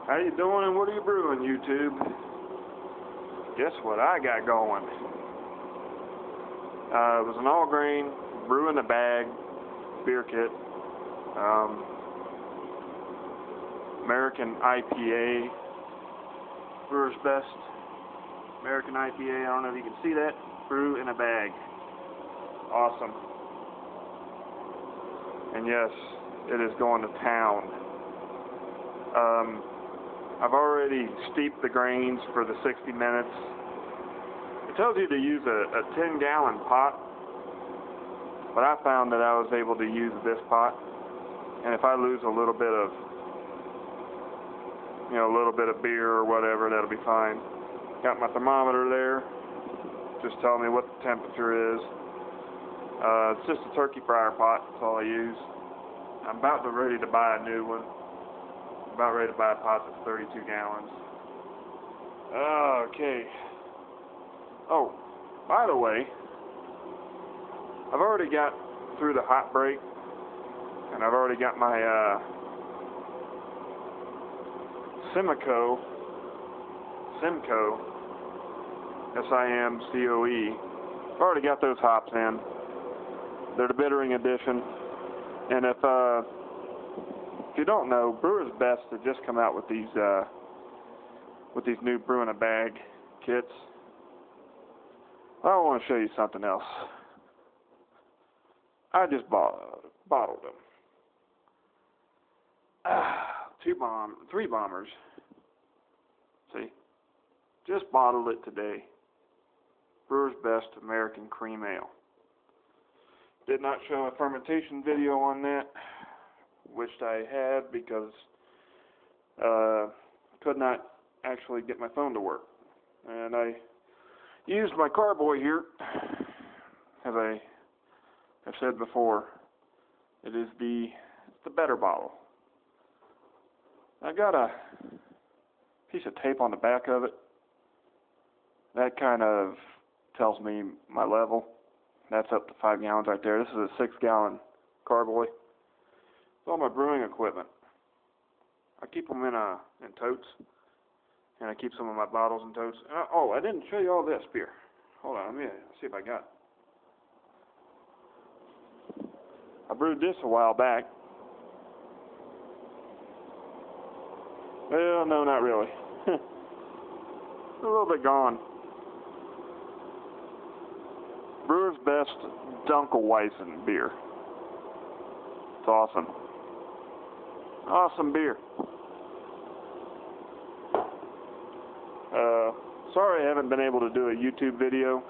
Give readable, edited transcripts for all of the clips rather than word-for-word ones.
How you doing and what are you brewing, YouTube? Guess what I got going? It was an all-grain, brew in a bag, beer kit. American IPA, Brewers Best American IPA. I don't know if you can see that. Brew in a bag. Awesome. And yes, it is going to town. I've already steeped the grains for the 60 minutes. It tells you to use a 10-gallon pot, but I found that I was able to use this pot, and if I lose a little bit of, a little bit of beer or whatever, that'll be fine. Got my thermometer there, just telling me what the temperature is. It's just a turkey fryer pot, that's all I use. I'm about ready to buy a new one. About ready to buy a pot that's 32 gallons. Okay. Oh, by the way, I've already got through the hot break, and I've already got my Simcoe, S-I-M-C-O-E. I've already got those hops in. They're the bittering edition, and if you don't know, Brewers Best have just come out with these new brew in a bag kits. I want to show you something else. I just bottled them. 3 bombers. See, just bottled it today. Brewers Best American Cream Ale. Did not show a fermentation video on that. Wished I had because could not actually get my phone to work, and I used my carboy here. As I have said before, it is the better bottle. I got a piece of tape on the back of it. That kind of tells me my level. That's up to 5 gallons right there. This is a 6-gallon carboy. All my brewing equipment. I keep them in totes, and I keep some of my bottles in totes. Oh, I didn't show you all this beer. Hold on, let me see if I got it. I brewed this a while back. Well, no, not really. A little bit gone. Brewers Best Dunkelweizen beer. It's awesome. Awesome beer. Sorry I haven't been able to do a YouTube video.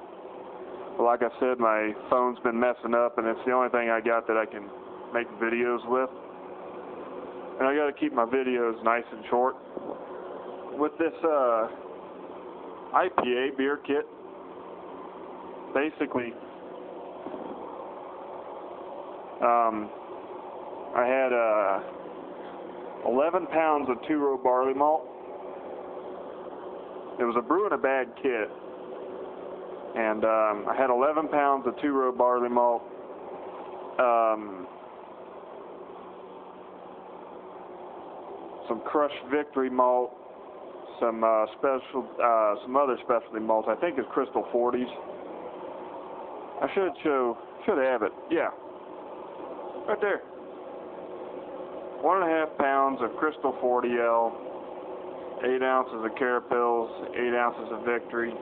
Like I said, my phone's been messing up, and it's the only thing I got that I can make videos with. And I got to keep my videos nice and short. With this IPA beer kit, basically, I had 11 pounds of 2-row barley malt. It was a brew in a bag kit, and I had 11 pounds of 2-row barley malt, some crushed Victory malt, some other specialty malts. I think it's Crystal 40s. I should have it. Yeah, right there. 1.5 pounds of Crystal 40L, 8 ounces of Carapils, 8 ounces of Victory,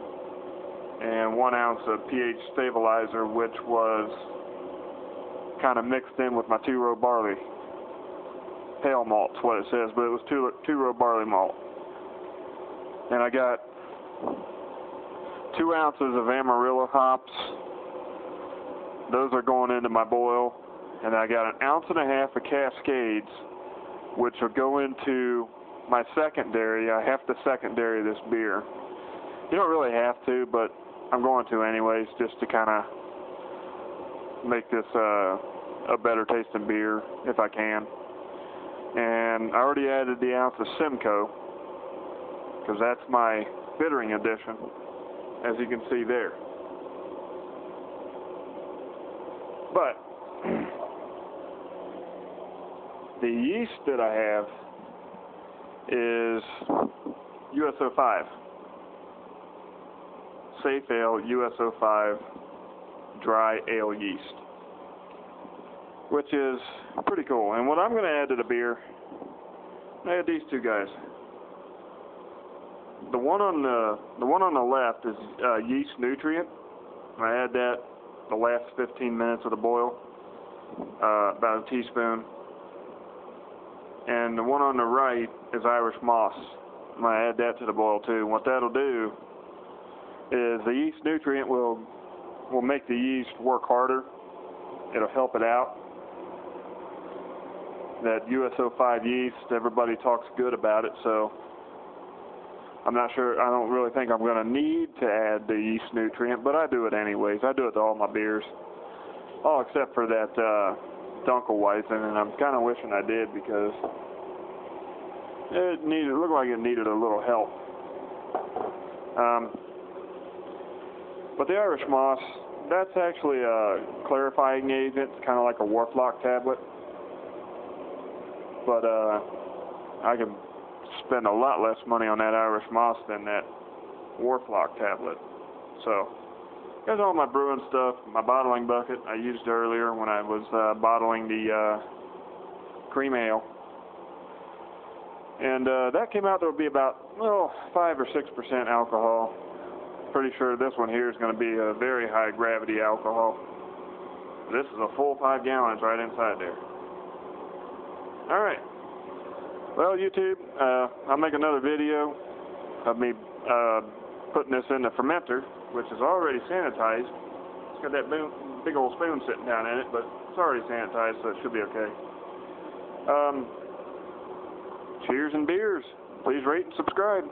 and 1 ounce of pH stabilizer, which was kind of mixed in with my 2-row barley. Pale malt's what it says, but it was 2-row barley malt. And I got 2 ounces of Amarillo hops. Those are going into my boil. And I got 1.5 ounces of Cascades, which will go into my secondary. I have to secondary this beer. You don't really have to, but I'm going to anyways, just to kind of make this a better tasting beer if I can. And I already added the ounce of Simcoe, because that's my bittering edition, as you can see there. But the yeast that I have is USO5. Safe Ale USO5 dry ale yeast, which is pretty cool. And what I'm going to add to the beer, I add these two guys. The one on the left is yeast nutrient. I add that the last 15 minutes of the boil, about a teaspoon. And the one on the right is Irish moss. I add that to the boil too. And what that'll do is the yeast nutrient will make the yeast work harder. It'll help it out. That USO5 yeast, everybody talks good about it, so I'm not sure, I don't really think I'm going to need to add the yeast nutrient, but I do it anyways. I do it to all my beers. All except for that Dunkelweizen, and I'm kind of wishing I did because it looked like it needed a little help. But the Irish moss, that's actually a clarifying agent. It's kind of like a Warlock tablet. But I can spend a lot less money on that Irish moss than that Warlock tablet. So, here's all my brewing stuff. My bottling bucket I used earlier when I was bottling the cream ale. And that came out to be about 5 or 6% alcohol. Pretty sure this one here is going to be a very high gravity alcohol. This is a full 5 gallons right inside there. Alright. Well, YouTube, I'll make another video of me putting this in the fermenter, which is already sanitized. It's got that big old spoon sitting down in it, but it's already sanitized, so it should be okay. Cheers and beers. Please rate and subscribe.